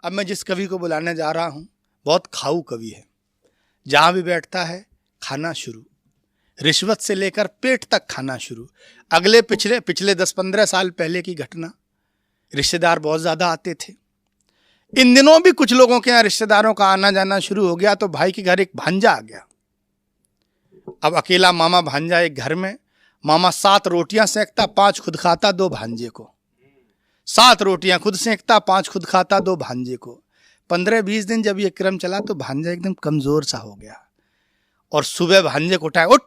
अब मैं जिस कवि को बुलाने जा रहा हूं बहुत खाऊ कवि है। जहां भी बैठता है खाना शुरू, रिश्वत से लेकर पेट तक खाना शुरू। अगले पिछले 10-15 साल पहले की घटना, रिश्तेदार बहुत ज्यादा आते थे। इन दिनों भी कुछ लोगों के यहाँ रिश्तेदारों का आना जाना शुरू हो गया, तो भाई के घर एक भांजा आ गया। अब अकेला मामा भांजा एक घर में, मामा 7 रोटियां सेकता, 5 खुद खाता, 2 भांजे को। 7 रोटियां खुद सेकता, 5 खुद खाता, 2 भांजे को। 15-20 दिन जब ये क्रम चला तो भांजा एकदम कमजोर सा हो गया, और सुबह भांजे को उठाया, उठ,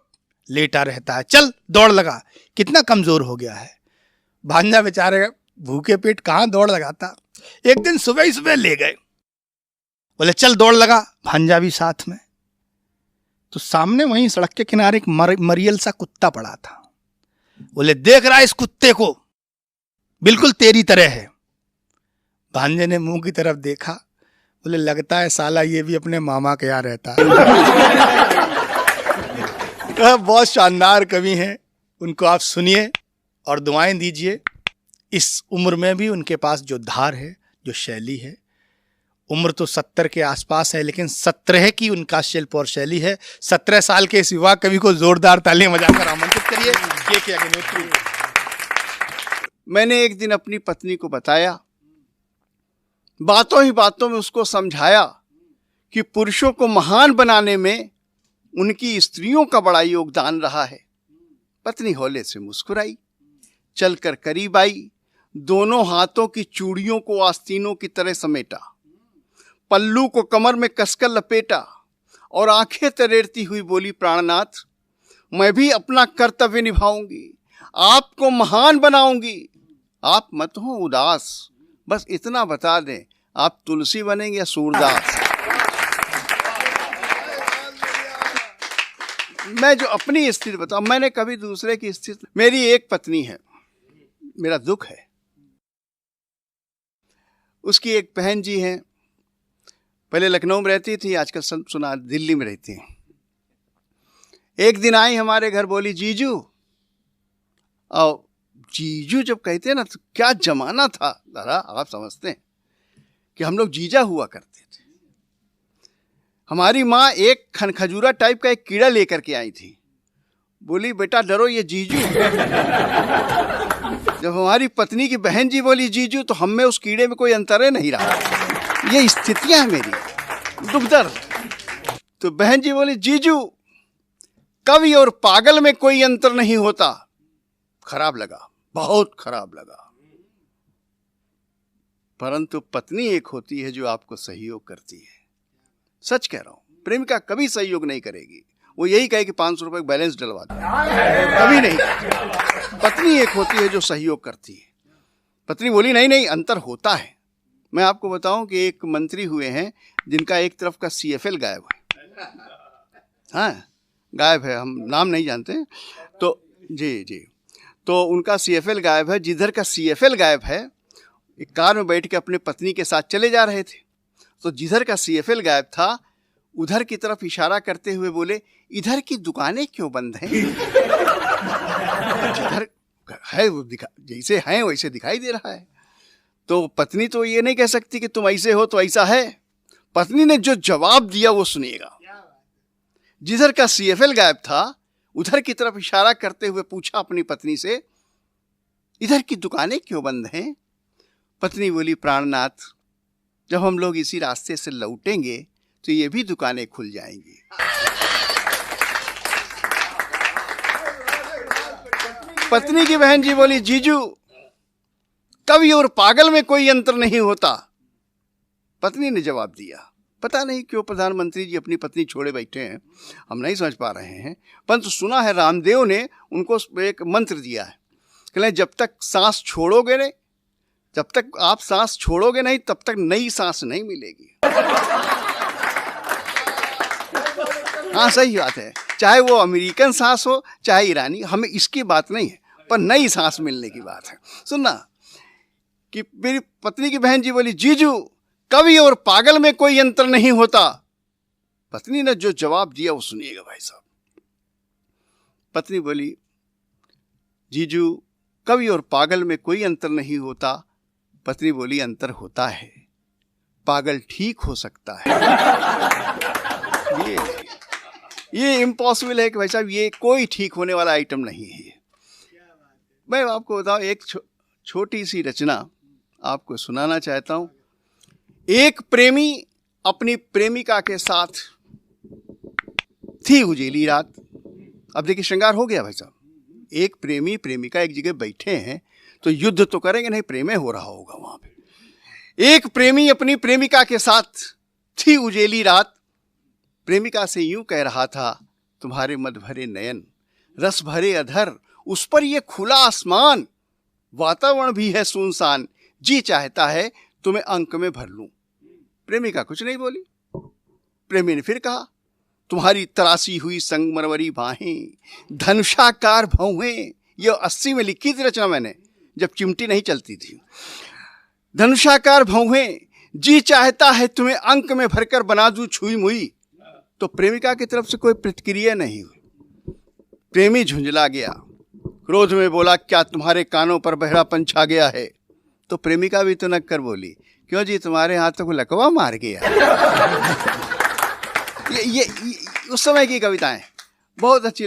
लेटा रहता है, चल दौड़ लगा। कितना कमजोर हो गया है भांजा, बेचारे भूखे पेट कहां दौड़ लगाता। एक दिन सुबह ही सुबह ले गए, बोले चल दौड़ लगा, भांजा भी साथ में। तो सामने वहीं सड़क के किनारे एक मरियल सा कुत्ता पड़ा था। बोले देख रहा है इस कुत्ते को, बिल्कुल तेरी तरह है। भांजे ने मुंह की तरफ देखा, बोले लगता है साला ये भी अपने मामा के यहाँ रहता है। बहुत शानदार कवि हैं, उनको आप सुनिए और दुआएं दीजिए। इस उम्र में भी उनके पास जो धार है, जो शैली है, उम्र तो 70 के आसपास है, लेकिन 17 की उनका शिल्प और शैली है। 17 साल के इस युवा कवि को जोरदार तालियां बजाकर आमंत्रित करिए। के अग्निहोत्री। मैंने एक दिन अपनी पत्नी को बताया, बातों ही बातों में उसको समझाया कि पुरुषों को महान बनाने में उनकी स्त्रियों का बड़ा योगदान रहा है। पत्नी हौले से मुस्कुराई, चलकर करीब आई, दोनों हाथों की चूड़ियों को आस्तीनों की तरह समेटा, पल्लू को कमर में कसकर लपेटा और आंखें तरेरती हुई बोली, प्राणनाथ, मैं भी अपना कर्तव्य निभाऊंगी, आपको महान बनाऊंगी। आप मत हो उदास, बस इतना बता दें, आप तुलसी बनेंगे या सूरदास। मैं जो अपनी स्थिति बताऊं, मैंने कभी दूसरे की स्थिति, मेरी एक पत्नी है, मेरा दुख है। उसकी एक बहन जी हैं, पहले लखनऊ में रहती थी, आजकल सुना दिल्ली में रहती हैं। एक दिन आई हमारे घर, बोली जीजू। और जीजू जब कहते हैं ना, तो क्या जमाना था जरा आप समझते हैं कि हम लोग जीजा हुआ करते थे। हमारी माँ एक खनखजूरा टाइप का एक कीड़ा लेकर के आई थी, बोली बेटा डरो ये जीजू। जब हमारी पत्नी की बहन जी बोली जीजू, तो हम में उस कीड़े में कोई अंतर नहीं रहा। ये स्थितियां हैं मेरी, दुख दर्द। तो बहन जी बोली जीजू, कवि और पागल में कोई अंतर नहीं होता। खराब लगा, बहुत खराब लगा। परंतु पत्नी एक होती है जो आपको सहयोग करती है। सच कह रहा हूं, प्रेमिका कभी सहयोग नहीं करेगी, वो यही कहे कि 500 रुपए बैलेंस डलवा दो, कभी नहीं। पत्नी एक होती है जो सहयोग करती है। पत्नी बोली नहीं नहीं, अंतर होता है। मैं आपको बताऊं कि एक मंत्री हुए हैं जिनका एक तरफ का CFL गायब है। हाँ, गायब है, हम नाम नहीं जानते। तो जी, तो उनका CFL गायब है। जिधर का CFL गायब है, एक कार में बैठ के अपने पत्नी के साथ चले जा रहे थे, तो जिधर का CFL गायब था, उधर की तरफ इशारा करते हुए बोले, इधर की दुकानें क्यों बंद हैं? जिधर है वो जैसे हैं वैसे दिखाई दे रहा है। तो पत्नी तो ये नहीं कह सकती कि तुम ऐसे हो तो ऐसा है। पत्नी ने जो जवाब दिया वो सुनिएगा। जिधर का CFL गायब था, उधर की तरफ इशारा करते हुए पूछा अपनी पत्नी से, इधर की दुकानें क्यों बंद हैं? पत्नी बोली, प्राणनाथ, जब हम लोग इसी रास्ते से लौटेंगे तो ये भी दुकानें खुल जाएंगी। पत्नी की बहन जी बोली, जीजू, कवि और पागल में कोई अंतर नहीं होता। पत्नी ने जवाब दिया। पता नहीं क्यों प्रधानमंत्री जी अपनी पत्नी छोड़े बैठे हैं, हम नहीं समझ पा रहे हैं। परंतु सुना है रामदेव ने उनको एक मंत्र दिया है, कहते जब तक सांस छोड़ोगे नहीं, जब तक आप सांस छोड़ोगे नहीं, तब तक नई सांस नहीं मिलेगी। हाँ, सही बात है। चाहे वो अमेरिकन सांस हो, चाहे ईरानी, हमें इसकी बात नहीं है, पर नई सांस मिलने की बात है। सुनना कि मेरी पत्नी की बहन जी बोली, जीजू, कवि और पागल में कोई अंतर नहीं होता। पत्नी ने जो जवाब दिया वो सुनिएगा भाई साहब। पत्नी बोली, जीजू, कवि और पागल में कोई अंतर नहीं होता। पत्नी बोली, अंतर होता है। पागल ठीक हो सकता है। ये इम्पॉसिबल है कि भाई साहब ये कोई ठीक होने वाला आइटम नहीं है। मैं आपको बताऊं, एक छोटी सी रचना आपको सुनाना चाहता हूं। एक प्रेमी अपनी प्रेमिका के साथ थी उजेली रात। अब देखिए श्रृंगार हो गया भाई साहब। एक प्रेमी प्रेमिका एक जगह बैठे हैं तो युद्ध तो करेंगे नहीं, प्रेम हो रहा होगा वहां पे। एक प्रेमी अपनी प्रेमिका के साथ थी उजेली रात, प्रेमिका से यूं कह रहा था, तुम्हारे मद भरे नयन, रस भरे अधर, उस पर ये खुला आसमान, वातावरण भी है सुनसान, जी चाहता है तुम्हें अंक में भर लूं। प्रेमिका कुछ नहीं बोली। प्रेमी ने फिर कहा, तुम्हारी तरासी हुई संगमरमरी बाहें, धनुषाकार भौहें, ये 80 में लिखी थी रचना मैंने, जब चिमटी नहीं चलती थी। धनुषाकार भौहें, जी चाहता है तुम्हें अंक में भरकर बना दूं छुई मुई। तो प्रेमिका की तरफ से कोई प्रतिक्रिया नहीं हुई। प्रेमी झुंझला गया, क्रोध में बोला, क्या तुम्हारे कानों पर बहरापन छा गया है? तो प्रेमिका भी तो नक कर बोली, क्यों जी तुम्हारे हाथों को लकवा मार गया। ये उस समय की कविताएं बहुत अच्छे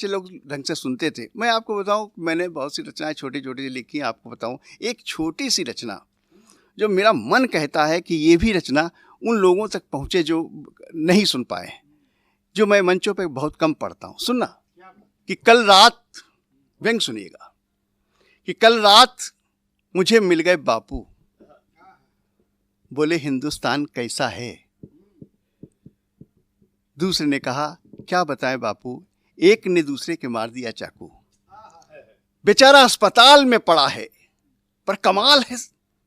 लोग ढंग से सुनते थे। मैं आपको बताऊं, मैंने बहुत सी रचनाएं छोटी छोटी लिखी हैं। आपको बताऊं एक छोटी सी रचना जो मेरा मन कहता है कि ये भी रचना उन लोगों तक पहुंचे जो नहीं सुन पाए, जो मैं मंचों पे बहुत कम पढ़ता हूं। सुनना कि कल रात, व्यंग सुनिएगा, कि कल रात मुझे मिल गए बापू, बोले हिंदुस्तान कैसा है। दूसरे ने कहा, क्या बताएं बापू, एक ने दूसरे के मार दिया चाकू, बेचारा अस्पताल में पड़ा है, पर कमाल है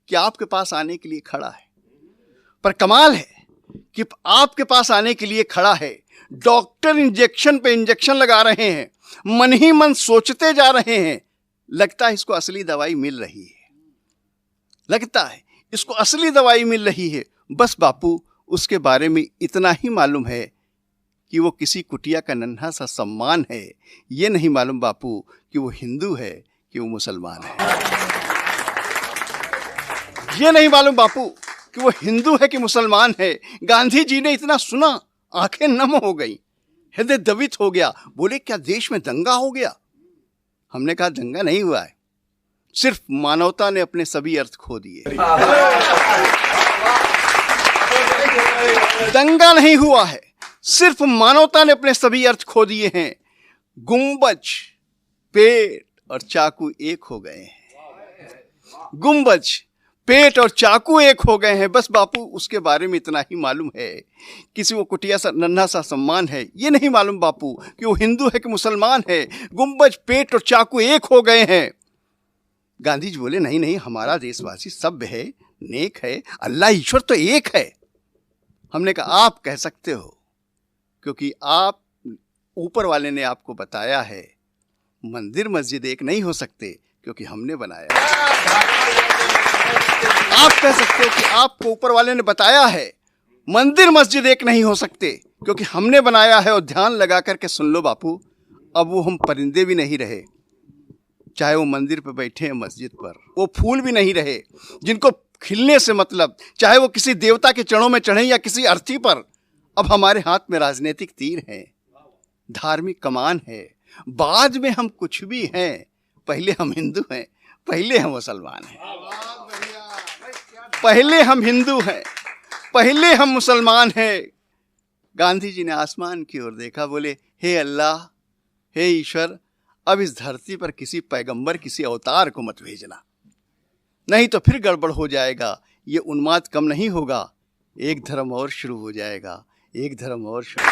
कि आपके पास आने के लिए खड़ा है। पर कमाल है कि आपके पास आने के लिए खड़ा है। डॉक्टर इंजेक्शन पे इंजेक्शन लगा रहे हैं, मन ही मन सोचते जा रहे हैं, लगता है इसको असली दवाई मिल रही है, लगता है इसको असली दवाई मिल रही है। बस बापू उसके बारे में इतना ही मालूम है कि वो किसी कुटिया का नन्हा सा सम्मान है। ये नहीं मालूम बापू कि वो हिंदू है कि वो मुसलमान है। ये नहीं मालूम बापू कि वो हिंदू है कि मुसलमान है। गांधी जी ने इतना सुना, आंखें नम हो गई, हृदय द्रवित हो गया। बोले, क्या देश में दंगा हो गया? हमने कहा, दंगा नहीं हुआ है, सिर्फ मानवता ने अपने सभी अर्थ खो दिए। दंगा नहीं हुआ है, सिर्फ मानवता ने अपने सभी अर्थ खो दिए हैं। गुंबज, पेट और चाकू एक हो गए हैं। गुंबज, पेट और चाकू एक हो गए हैं। बस बापू उसके बारे में इतना ही मालूम है, किसी वो कुटिया सा नन्हा सा सम्मान है। ये नहीं मालूम बापू कि वो हिंदू है कि मुसलमान है। गुंबज, पेट और चाकू एक हो गए हैं। गांधी जी बोले, नहीं नहीं, हमारा देशवासी सभ्य है, नेक है, अल्लाह ईश्वर तो एक है। हमने कहा, आप कह सकते हो, क्योंकि आप ऊपर वाले ने आपको बताया है। मंदिर मस्जिद एक नहीं हो सकते, क्योंकि हमने बनाया। आप कह सकते हो कि आपको ऊपर वाले ने बताया है। मंदिर मस्जिद एक नहीं हो सकते, क्योंकि हमने बनाया है। और ध्यान लगा करके सुन लो बापू, अब वो हम परिंदे भी नहीं रहे, चाहे वो मंदिर पर बैठे हैं, मस्जिद पर, वो फूल भी नहीं रहे जिनको खिलने से मतलब, चाहे वो किसी देवता के चरणों में चढ़े या किसी अर्थी पर। अब हमारे हाथ में राजनीतिक तीर है, धार्मिक कमान है। बाद में हम कुछ भी हैं, पहले हम हिंदू हैं, पहले हम मुसलमान हैं। पहले हम हिंदू हैं, पहले हम मुसलमान हैं। गांधी जी ने आसमान की ओर देखा, बोले, हे अल्लाह, हे ईश्वर, अब इस धरती पर किसी पैगंबर, किसी अवतार को मत भेजना, नहीं तो फिर गड़बड़ हो जाएगा। ये उन्माद कम नहीं होगा, एक धर्म और शुरू हो जाएगा, एक धर्म और शुरू।